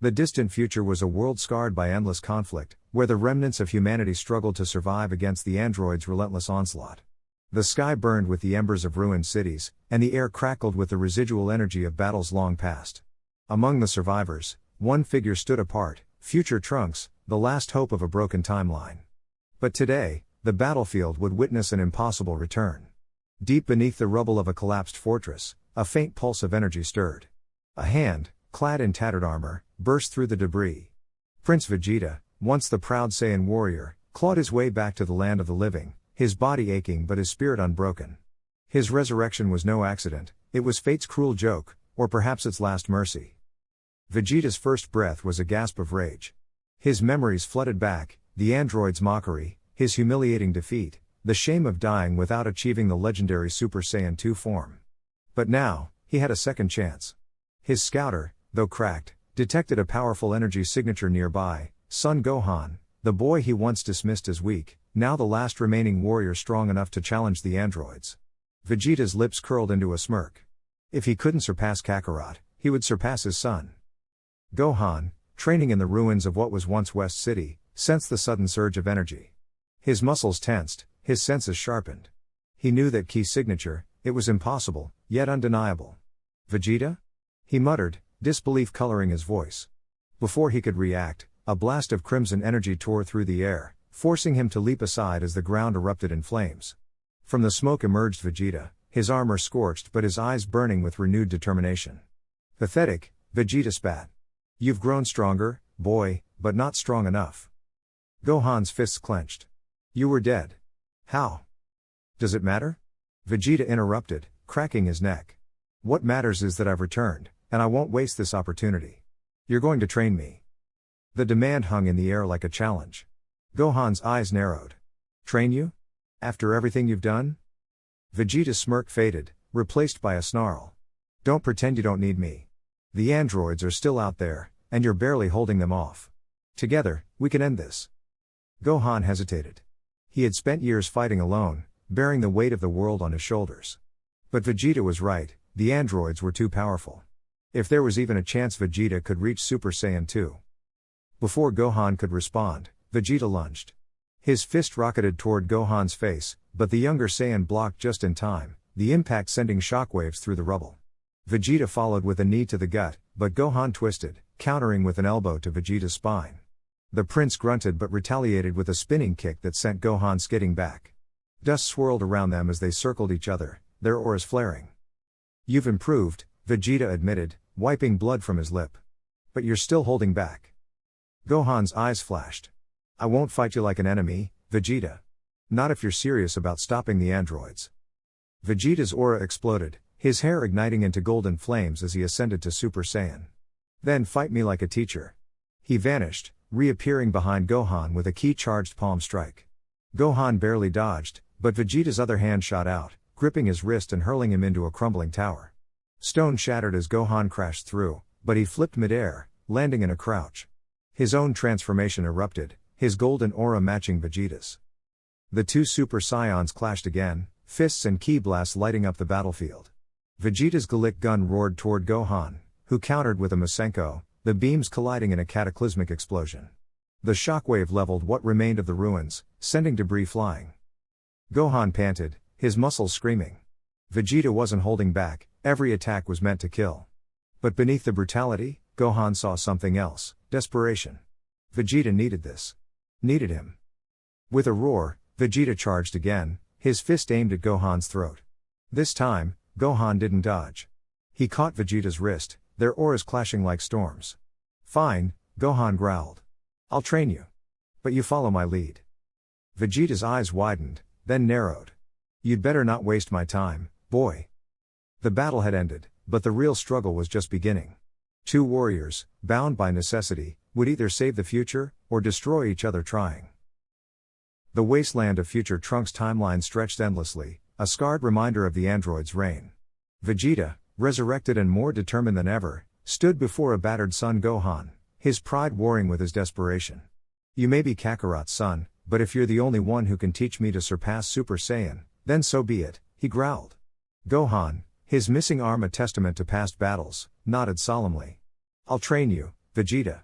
The distant future was a world scarred by endless conflict, where the remnants of humanity struggled to survive against the androids' relentless onslaught. The sky burned with the embers of ruined cities, and the air crackled with the residual energy of battles long past. Among the survivors, one figure stood apart: future Trunks, the last hope of a broken timeline. But today, the battlefield would witness an impossible return. Deep beneath the rubble of a collapsed fortress, a faint pulse of energy stirred. A hand, clad in tattered armor, burst through the debris. Prince Vegeta, once the proud Saiyan warrior, clawed his way back to the land of the living, his body aching but his spirit unbroken. His resurrection was no accident, it was fate's cruel joke, or perhaps its last mercy. Vegeta's first breath was a gasp of rage. His memories flooded back, the android's mockery, his humiliating defeat, the shame of dying without achieving the legendary Super Saiyan 2 form. But now, he had a second chance. His scouter, though cracked, detected a powerful energy signature nearby: Son Gohan, the boy he once dismissed as weak, now the last remaining warrior strong enough to challenge the androids. Vegeta's lips curled into a smirk. If he couldn't surpass Kakarot, he would surpass his son. Gohan, training in the ruins of what was once West City, sensed the sudden surge of energy. His muscles tensed, his senses sharpened. He knew that key signature, it was impossible, yet undeniable. Vegeta? He muttered, disbelief coloring his voice. Before he could react, a blast of crimson energy tore through the air, forcing him to leap aside as the ground erupted in flames. From the smoke emerged Vegeta, his armor scorched but his eyes burning with renewed determination. Pathetic, Vegeta spat. You've grown stronger, boy, but not strong enough. Gohan's fists clenched. You were dead. How? Does it matter? Vegeta interrupted, cracking his neck. What matters is that I've returned, and I won't waste this opportunity. You're going to train me. The demand hung in the air like a challenge. Gohan's eyes narrowed. Train you? After everything you've done? Vegeta's smirk faded, replaced by a snarl. Don't pretend you don't need me. The androids are still out there, and you're barely holding them off. Together, we can end this. Gohan hesitated. He had spent years fighting alone, bearing the weight of the world on his shoulders. But Vegeta was right, the androids were too powerful. If there was even a chance Vegeta could reach Super Saiyan 2. Before Gohan could respond, Vegeta lunged. His fist rocketed toward Gohan's face, but the younger Saiyan blocked just in time, the impact sending shockwaves through the rubble. Vegeta followed with a knee to the gut, but Gohan twisted, countering with an elbow to Vegeta's spine. The prince grunted but retaliated with a spinning kick that sent Gohan skidding back. Dust swirled around them as they circled each other, their auras flaring. You've improved, Vegeta admitted, wiping blood from his lip. But you're still holding back. Gohan's eyes flashed. I won't fight you like an enemy, Vegeta. Not if you're serious about stopping the androids. Vegeta's aura exploded, his hair igniting into golden flames as he ascended to Super Saiyan. Then fight me like a teacher. He vanished, reappearing behind Gohan with a ki-charged palm strike. Gohan barely dodged, but Vegeta's other hand shot out, gripping his wrist and hurling him into a crumbling tower. Stone shattered as Gohan crashed through, but he flipped midair, landing in a crouch. His own transformation erupted, his golden aura matching Vegeta's. The two Super Saiyans clashed again, fists and ki blasts lighting up the battlefield. Vegeta's Gallic gun roared toward Gohan, who countered with a Masenko, the beams colliding in a cataclysmic explosion. The shockwave leveled what remained of the ruins, sending debris flying. Gohan panted, his muscles screaming. Vegeta wasn't holding back, every attack was meant to kill. But beneath the brutality, Gohan saw something else: desperation. Vegeta needed this. Needed him. With a roar, Vegeta charged again, his fist aimed at Gohan's throat. This time, Gohan didn't dodge. He caught Vegeta's wrist, their auras clashing like storms. Fine, Gohan growled. I'll train you. But you follow my lead. Vegeta's eyes widened, then narrowed. You'd better not waste my time, boy. The battle had ended, but the real struggle was just beginning. Two warriors, bound by necessity, would either save the future, or destroy each other trying. The wasteland of future Trunks' timeline stretched endlessly, a scarred reminder of the android's reign. Vegeta, resurrected and more determined than ever, stood before a battered son Gohan, his pride warring with his desperation. You may be Kakarot's son, but if you're the only one who can teach me to surpass Super Saiyan, then so be it, he growled. Gohan, his missing arm a testament to past battles, nodded solemnly. I'll train you, Vegeta.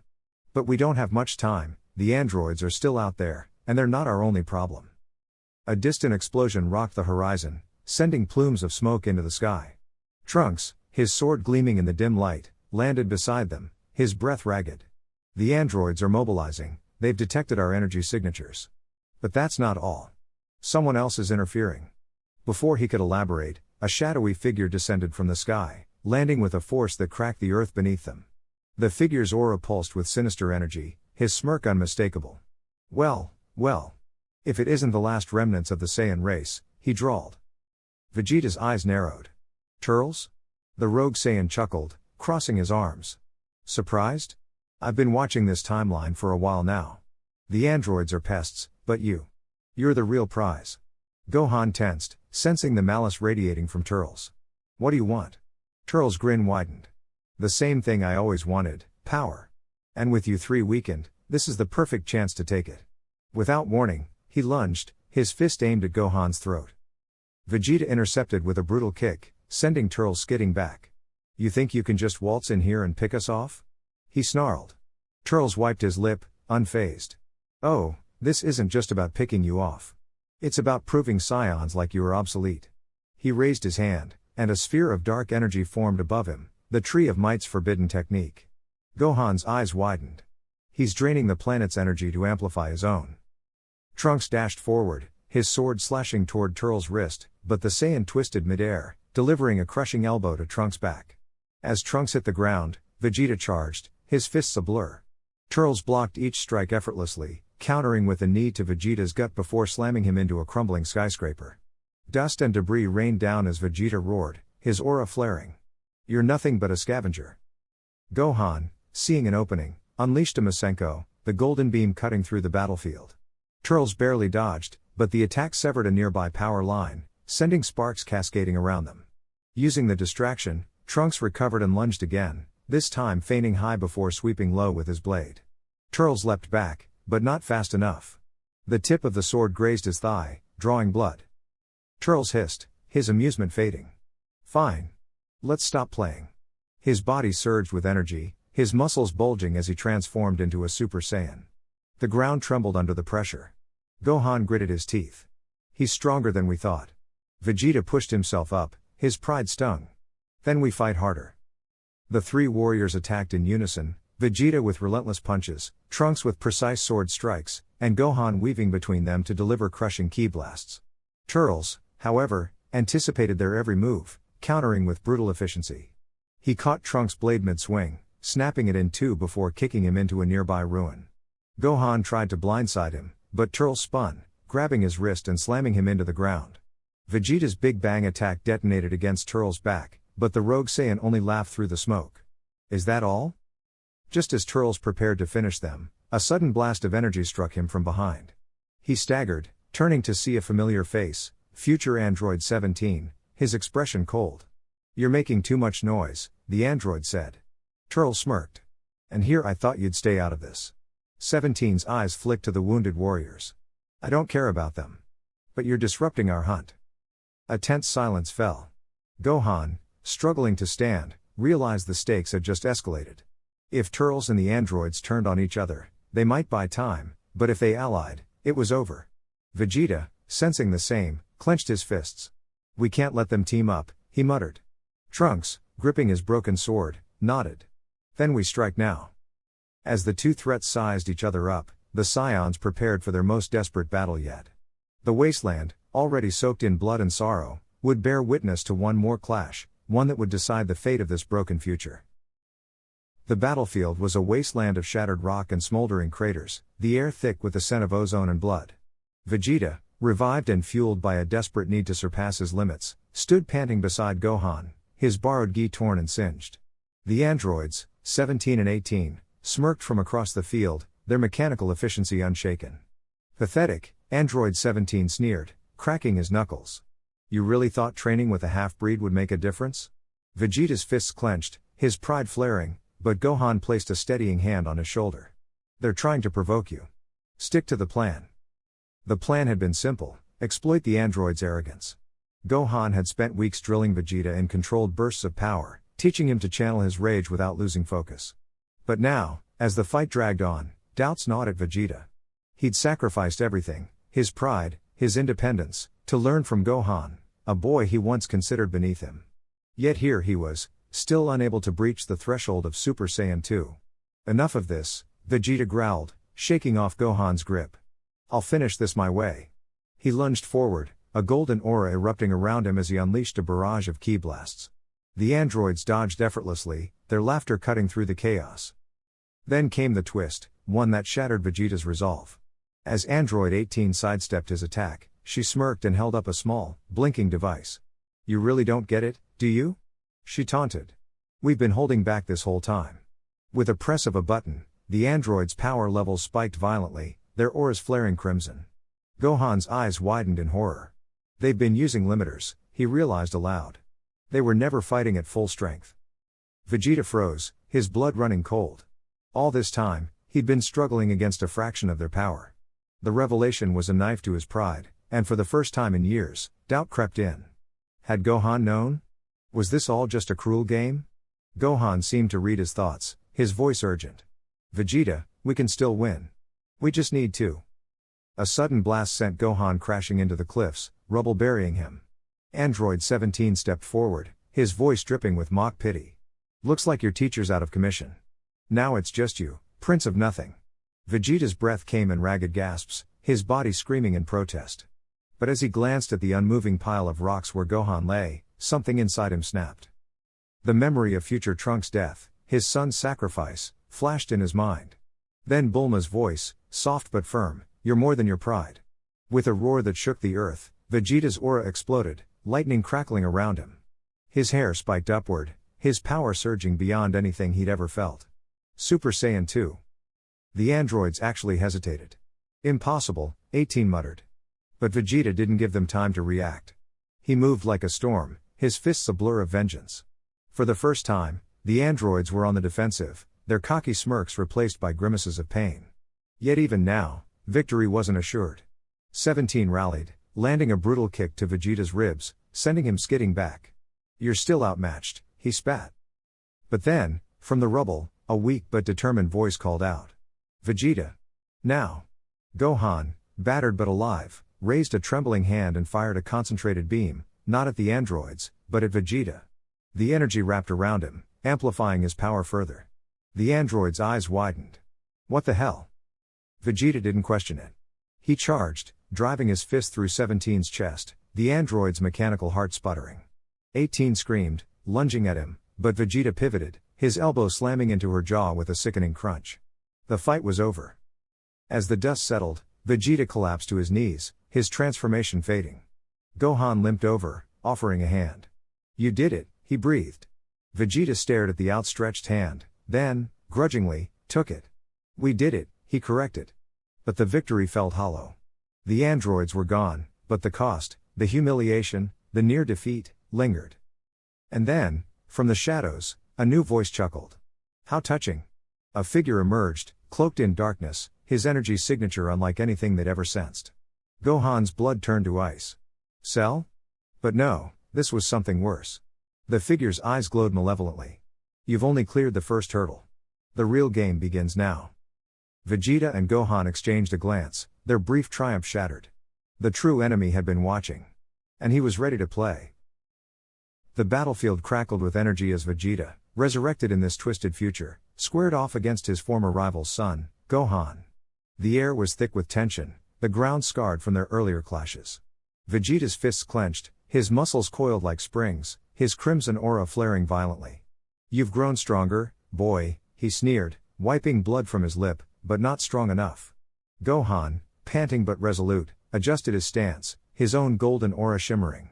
But we don't have much time, the androids are still out there, and they're not our only problem. A distant explosion rocked the horizon, sending plumes of smoke into the sky. Trunks, his sword gleaming in the dim light, landed beside them, his breath ragged. The androids are mobilizing, they've detected our energy signatures. But that's not all. Someone else is interfering. Before he could elaborate, a shadowy figure descended from the sky, landing with a force that cracked the earth beneath them. The figure's aura pulsed with sinister energy, his smirk unmistakable. Well, if it isn't the last remnants of the Saiyan race, he drawled. Vegeta's eyes narrowed. Turles? The rogue Saiyan chuckled, crossing his arms. Surprised? I've been watching this timeline for a while now. The androids are pests, but you're the real prize. Gohan tensed, sensing the malice radiating from Turles. What do you want? Turles' grin widened. The same thing I always wanted, power. And with you three weakened, this is the perfect chance to take it. Without warning, he lunged, his fist aimed at Gohan's throat. Vegeta intercepted with a brutal kick, sending Turles skidding back. You think you can just waltz in here and pick us off? He snarled. Turles wiped his lip, unfazed. Oh, this isn't just about picking you off. It's about proving Saiyans like you are obsolete. He raised his hand, and a sphere of dark energy formed above him, the Tree of Might's forbidden technique. Gohan's eyes widened. He's draining the planet's energy to amplify his own. Trunks dashed forward, his sword slashing toward Turles' wrist, but the Saiyan twisted midair, delivering a crushing elbow to Trunks' back. As Trunks hit the ground, Vegeta charged, his fists a blur. Turles blocked each strike effortlessly, countering with a knee to Vegeta's gut before slamming him into a crumbling skyscraper. Dust and debris rained down as Vegeta roared, his aura flaring. You're nothing but a scavenger. Gohan, seeing an opening, unleashed a Masenko, the golden beam cutting through the battlefield. Turles barely dodged, but the attack severed a nearby power line, sending sparks cascading around them. Using the distraction, Trunks recovered and lunged again, this time feigning high before sweeping low with his blade. Turles leapt back, but not fast enough. The tip of the sword grazed his thigh, drawing blood. Turles hissed, his amusement fading. Fine. Let's stop playing. His body surged with energy, his muscles bulging as he transformed into a Super Saiyan. The ground trembled under the pressure. Gohan gritted his teeth. He's stronger than we thought. Vegeta pushed himself up, his pride stung. Then we fight harder. The three warriors attacked in unison, Vegeta with relentless punches, Trunks with precise sword strikes, and Gohan weaving between them to deliver crushing ki blasts. Turles, however, anticipated their every move, countering with brutal efficiency. He caught Trunks' blade mid-swing, snapping it in two before kicking him into a nearby ruin. Gohan tried to blindside him, but Turles spun, grabbing his wrist and slamming him into the ground. Vegeta's Big Bang attack detonated against Turles' back, but the rogue Saiyan only laughed through the smoke. Is that all? Just as Turles prepared to finish them, a sudden blast of energy struck him from behind. He staggered, turning to see a familiar face, future Android 17, his expression cold. You're making too much noise, the android said. Turles smirked. And here I thought you'd stay out of this. 17's eyes flicked to the wounded warriors. I don't care about them. But you're disrupting our hunt. A tense silence fell. Gohan, struggling to stand, realized the stakes had just escalated. If Turles and the androids turned on each other, they might buy time, but if they allied, it was over. Vegeta, sensing the same, clenched his fists. We can't let them team up, he muttered. Trunks, gripping his broken sword, nodded. Then we strike now. As the two threats sized each other up, the Saiyans prepared for their most desperate battle yet. The wasteland, already soaked in blood and sorrow, would bear witness to one more clash, one that would decide the fate of this broken future. The battlefield was a wasteland of shattered rock and smoldering craters, the air thick with the scent of ozone and blood. Vegeta, revived and fueled by a desperate need to surpass his limits, stood panting beside Gohan, his borrowed gi torn and singed. The androids, 17 and 18, smirked from across the field, their mechanical efficiency unshaken. Pathetic, Android 17 sneered, cracking his knuckles. You really thought training with a half-breed would make a difference? Vegeta's fists clenched, his pride flaring, but Gohan placed a steadying hand on his shoulder. They're trying to provoke you. Stick to the plan. The plan had been simple: exploit the android's arrogance. Gohan had spent weeks drilling Vegeta in controlled bursts of power, teaching him to channel his rage without losing focus. But now, as the fight dragged on, doubts gnawed at Vegeta. He'd sacrificed everything, his pride, his independence, to learn from Gohan, a boy he once considered beneath him. Yet here he was, still unable to breach the threshold of Super Saiyan 2. Enough of this, Vegeta growled, shaking off Gohan's grip. I'll finish this my way. He lunged forward, a golden aura erupting around him as he unleashed a barrage of ki blasts. The androids dodged effortlessly, their laughter cutting through the chaos. Then came the twist, one that shattered Vegeta's resolve. As Android 18 sidestepped his attack, she smirked and held up a small, blinking device. You really don't get it, do you? She taunted. We've been holding back this whole time. With a press of a button, the androids' power levels spiked violently, their auras flaring crimson. Gohan's eyes widened in horror. They've been using limiters, he realized aloud. They were never fighting at full strength. Vegeta froze, his blood running cold. All this time, he'd been struggling against a fraction of their power. The revelation was a knife to his pride, and for the first time in years, doubt crept in. Had Gohan known? Was this all just a cruel game? Gohan seemed to read his thoughts, his voice urgent. Vegeta, we can still win. We just need to. A sudden blast sent Gohan crashing into the cliffs, rubble burying him. Android 17 stepped forward, his voice dripping with mock pity. Looks like your teacher's out of commission. Now it's just you, Prince of Nothing. Vegeta's breath came in ragged gasps, his body screaming in protest. But as he glanced at the unmoving pile of rocks where Gohan lay, something inside him snapped. The memory of future Trunks' death, his son's sacrifice, flashed in his mind. Then Bulma's voice, soft but firm, you're more than your pride. With a roar that shook the earth, Vegeta's aura exploded, lightning crackling around him. His hair spiked upward, his power surging beyond anything he'd ever felt. Super Saiyan 2. The androids actually hesitated. Impossible, 18 muttered. But Vegeta didn't give them time to react. He moved like a storm, his fists a blur of vengeance. For the first time, the androids were on the defensive, their cocky smirks replaced by grimaces of pain. Yet even now, victory wasn't assured. 17 rallied, landing a brutal kick to Vegeta's ribs, sending him skidding back. You're still outmatched, he spat. But then, from the rubble, a weak but determined voice called out. Vegeta. Now. Gohan, battered but alive, raised a trembling hand and fired a concentrated beam, not at the androids, but at Vegeta. The energy wrapped around him, amplifying his power further. The android's eyes widened. What the hell? Vegeta didn't question it. He charged, driving his fist through 17's chest, the android's mechanical heart sputtering. 18 screamed, lunging at him, but Vegeta pivoted, his elbow slamming into her jaw with a sickening crunch. The fight was over. As the dust settled, Vegeta collapsed to his knees, his transformation fading. Gohan limped over, offering a hand. You did it, he breathed. Vegeta stared at the outstretched hand, then, grudgingly, took it. We did it, he corrected. But the victory felt hollow. The androids were gone, but the cost, the humiliation, the near defeat, lingered. And then, from the shadows, a new voice chuckled. How touching. A figure emerged, cloaked in darkness, his energy signature unlike anything they'd ever sensed. Gohan's blood turned to ice. Cell? But no, this was something worse. The figure's eyes glowed malevolently. You've only cleared the first hurdle. The real game begins now. Vegeta and Gohan exchanged a glance, their brief triumph shattered. The true enemy had been watching. And he was ready to play. The battlefield crackled with energy as Vegeta, resurrected in this twisted future, squared off against his former rival's son, Gohan. The air was thick with tension, the ground scarred from their earlier clashes. Vegeta's fists clenched, his muscles coiled like springs, his crimson aura flaring violently. You've grown stronger, boy, he sneered, wiping blood from his lip, but not strong enough. Gohan, panting but resolute, adjusted his stance, his own golden aura shimmering.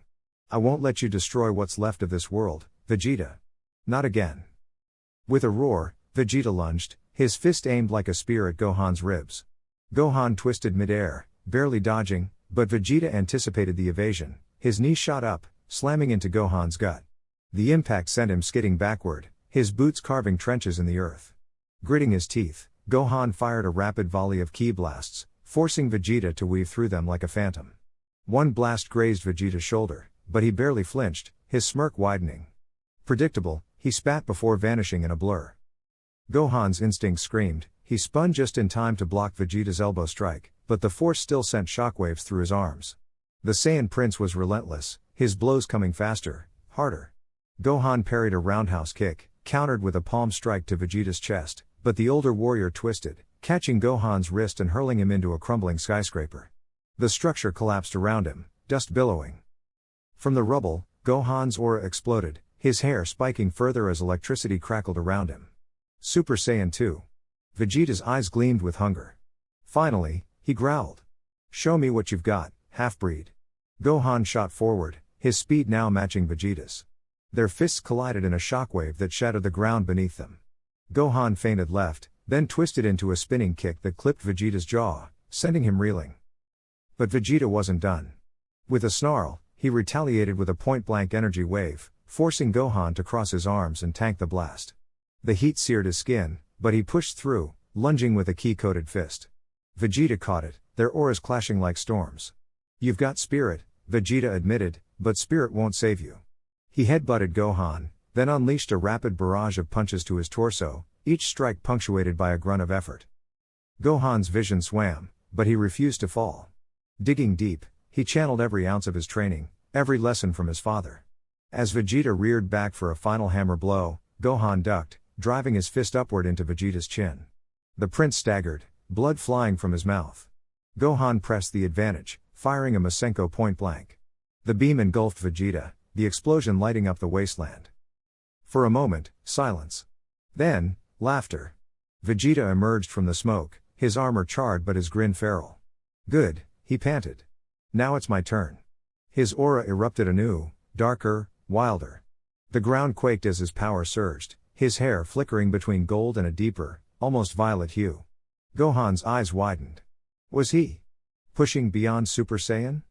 I won't let you destroy what's left of this world, Vegeta. Not again. With a roar, Vegeta lunged, his fist aimed like a spear at Gohan's ribs. Gohan twisted midair, barely dodging, but Vegeta anticipated the evasion, his knee shot up, slamming into Gohan's gut. The impact sent him skidding backward, his boots carving trenches in the earth. Gritting his teeth, Gohan fired a rapid volley of ki blasts, forcing Vegeta to weave through them like a phantom. One blast grazed Vegeta's shoulder, but he barely flinched, his smirk widening. Predictable, he spat before vanishing in a blur. Gohan's instinct screamed, he spun just in time to block Vegeta's elbow strike, but the force still sent shockwaves through his arms. The Saiyan prince was relentless, his blows coming faster, harder. Gohan parried a roundhouse kick, countered with a palm strike to Vegeta's chest, but the older warrior twisted, catching Gohan's wrist and hurling him into a crumbling skyscraper. The structure collapsed around him, dust billowing. From the rubble, Gohan's aura exploded, his hair spiking further as electricity crackled around him. Super Saiyan 2. Vegeta's eyes gleamed with hunger. Finally, he growled. "Show me what you've got, half-breed." Gohan shot forward, his speed now matching Vegeta's. Their fists collided in a shockwave that shattered the ground beneath them. Gohan feinted left, then twisted into a spinning kick that clipped Vegeta's jaw, sending him reeling. But Vegeta wasn't done. With a snarl, he retaliated with a point-blank energy wave, forcing Gohan to cross his arms and tank the blast. The heat seared his skin, but he pushed through, lunging with a ki-coated fist. Vegeta caught it, their auras clashing like storms. "You've got spirit," Vegeta admitted, "but spirit won't save you." He headbutted Gohan, then unleashed a rapid barrage of punches to his torso, each strike punctuated by a grunt of effort. Gohan's vision swam, but he refused to fall. Digging deep, he channeled every ounce of his training, every lesson from his father. As Vegeta reared back for a final hammer blow, Gohan ducked, driving his fist upward into Vegeta's chin. The prince staggered, blood flying from his mouth. Gohan pressed the advantage, firing a Masenko point blank. The beam engulfed Vegeta, the explosion lighting up the wasteland. For a moment, silence. Then, laughter. Vegeta emerged from the smoke, his armor charred but his grin feral. "Good," he panted. "Now it's my turn." His aura erupted anew, darker, wilder. The ground quaked as his power surged, his hair flickering between gold and a deeper, almost violet hue. Gohan's eyes widened. Was he pushing beyond Super Saiyan?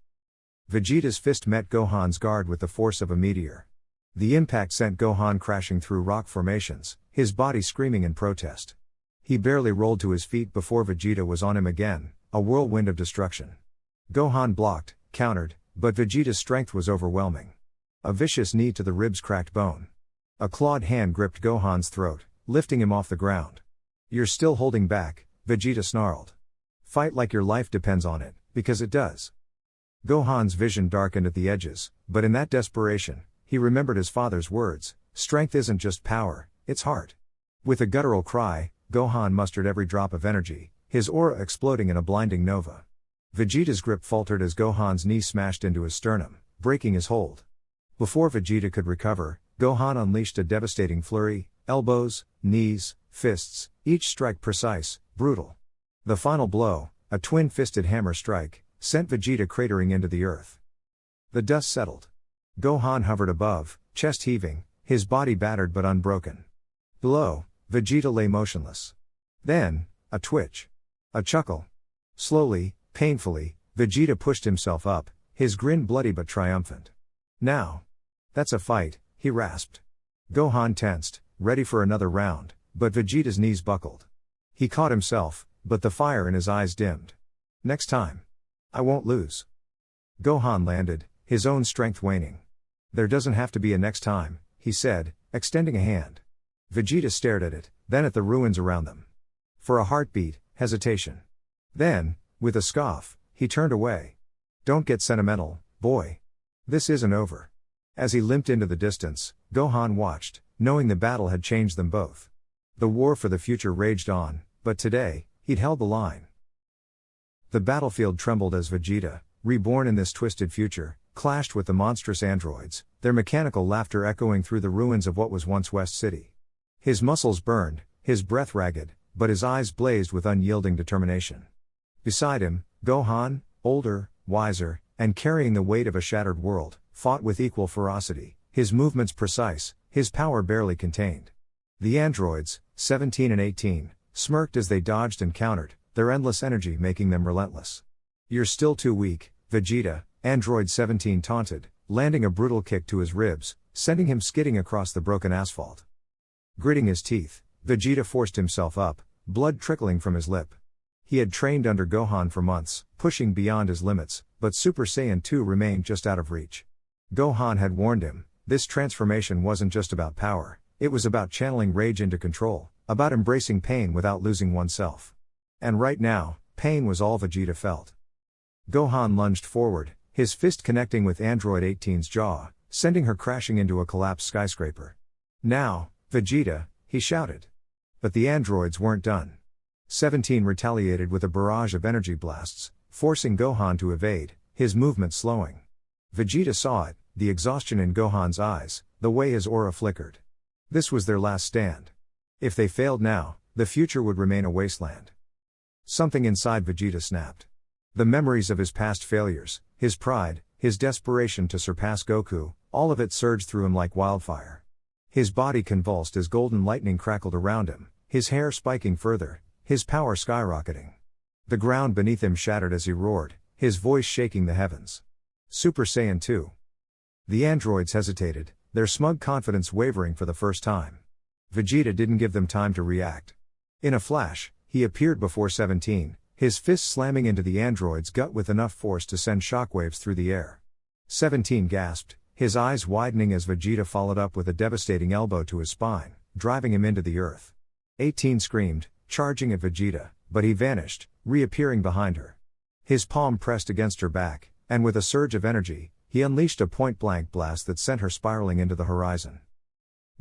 Vegeta's fist met Gohan's guard with the force of a meteor. The impact sent Gohan crashing through rock formations, his body screaming in protest. He barely rolled to his feet before Vegeta was on him again, a whirlwind of destruction. Gohan blocked, countered, but Vegeta's strength was overwhelming. A vicious knee to the ribs cracked bone. A clawed hand gripped Gohan's throat, lifting him off the ground. "You're still holding back," Vegeta snarled. "Fight like your life depends on it, because it does." Gohan's vision darkened at the edges, but in that desperation, he remembered his father's words, "Strength isn't just power, it's heart." With a guttural cry, Gohan mustered every drop of energy, his aura exploding in a blinding nova. Vegeta's grip faltered as Gohan's knee smashed into his sternum, breaking his hold. Before Vegeta could recover, Gohan unleashed a devastating flurry, elbows, knees, fists, each strike precise, brutal. The final blow, a twin-fisted hammer strike, sent Vegeta cratering into the earth. The dust settled. Gohan hovered above, chest heaving, his body battered but unbroken. Below, Vegeta lay motionless. Then, a twitch. A chuckle. Slowly, painfully, Vegeta pushed himself up, his grin bloody but triumphant. "Now. That's a fight," he rasped. Gohan tensed, ready for another round, but Vegeta's knees buckled. He caught himself, but the fire in his eyes dimmed. "Next time. I won't lose." Gohan landed, his own strength waning. "There doesn't have to be a next time," he said, extending a hand. Vegeta stared at it, then at the ruins around them. For a heartbeat, hesitation. Then, with a scoff, he turned away. "Don't get sentimental, boy. This isn't over." As he limped into the distance, Gohan watched, knowing the battle had changed them both. The war for the future raged on, but today, he'd held the line. The battlefield trembled as Vegeta, reborn in this twisted future, clashed with the monstrous androids, their mechanical laughter echoing through the ruins of what was once West City. His muscles burned, his breath ragged, but his eyes blazed with unyielding determination. Beside him, Gohan, older, wiser, and carrying the weight of a shattered world, fought with equal ferocity, his movements precise, his power barely contained. The androids, 17 and 18, smirked as they dodged and countered, their endless energy making them relentless. "You're still too weak, Vegeta," Android 17 taunted, landing a brutal kick to his ribs, sending him skidding across the broken asphalt. Gritting his teeth, Vegeta forced himself up, blood trickling from his lip. He had trained under Gohan for months, pushing beyond his limits, but Super Saiyan 2 remained just out of reach. Gohan had warned him, this transformation wasn't just about power, it was about channeling rage into control, about embracing pain without losing oneself. And right now, pain was all Vegeta felt. Gohan lunged forward, his fist connecting with Android 18's jaw, sending her crashing into a collapsed skyscraper. "Now, Vegeta," he shouted. But the androids weren't done. 17 retaliated with a barrage of energy blasts, forcing Gohan to evade, his movement slowing. Vegeta saw it, the exhaustion in Gohan's eyes, the way his aura flickered. This was their last stand. If they failed now, the future would remain a wasteland. Something inside Vegeta snapped. The memories of his past failures, his pride, his desperation to surpass Goku, all of it surged through him like wildfire. His body convulsed as golden lightning crackled around him, his hair spiking further, his power skyrocketing. The ground beneath him shattered as he roared, his voice shaking the heavens. Super Saiyan 2. The androids hesitated, their smug confidence wavering for the first time. Vegeta didn't give them time to react. In a flash, he appeared before 17, his fist slamming into the android's gut with enough force to send shockwaves through the air. 17 gasped, his eyes widening as Vegeta followed up with a devastating elbow to his spine, driving him into the earth. 18 screamed, charging at Vegeta, but he vanished, reappearing behind her. His palm pressed against her back, and with a surge of energy, he unleashed a point-blank blast that sent her spiraling into the horizon.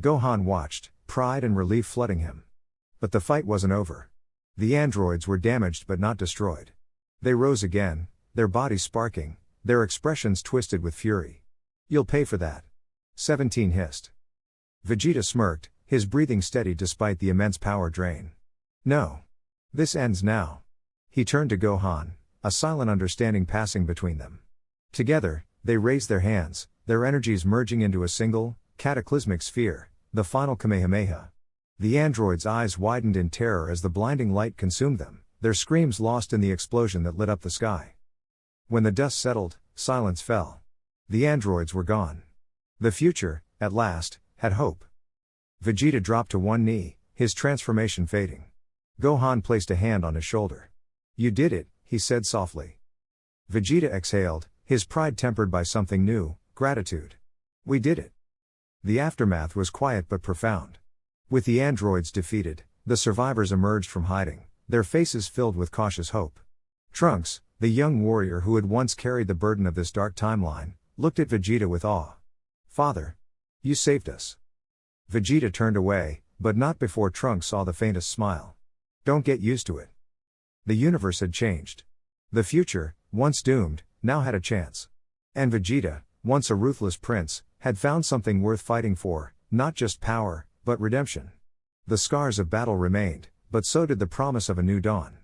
Gohan watched, pride and relief flooding him. But the fight wasn't over. The androids were damaged but not destroyed. They rose again, their bodies sparking, their expressions twisted with fury. "You'll pay for that," 17 hissed. Vegeta smirked, his breathing steady despite the immense power drain. "No. This ends now." He turned to Gohan, a silent understanding passing between them. Together, they raised their hands, their energies merging into a single, cataclysmic sphere, the final Kamehameha. The androids' eyes widened in terror as the blinding light consumed them, their screams lost in the explosion that lit up the sky. When the dust settled, silence fell. The androids were gone. The future, at last, had hope. Vegeta dropped to one knee, his transformation fading. Gohan placed a hand on his shoulder. "You did it," he said softly. Vegeta exhaled, his pride tempered by something new, gratitude. "We did it." The aftermath was quiet but profound. With the androids defeated, the survivors emerged from hiding, their faces filled with cautious hope. Trunks, the young warrior who had once carried the burden of this dark timeline, looked at Vegeta with awe. "Father, you saved us." Vegeta turned away, but not before Trunks saw the faintest smile. "Don't get used to it." The universe had changed. The future, once doomed, now had a chance. And Vegeta, once a ruthless prince, had found something worth fighting for, not just power, but redemption. The scars of battle remained, but so did the promise of a new dawn.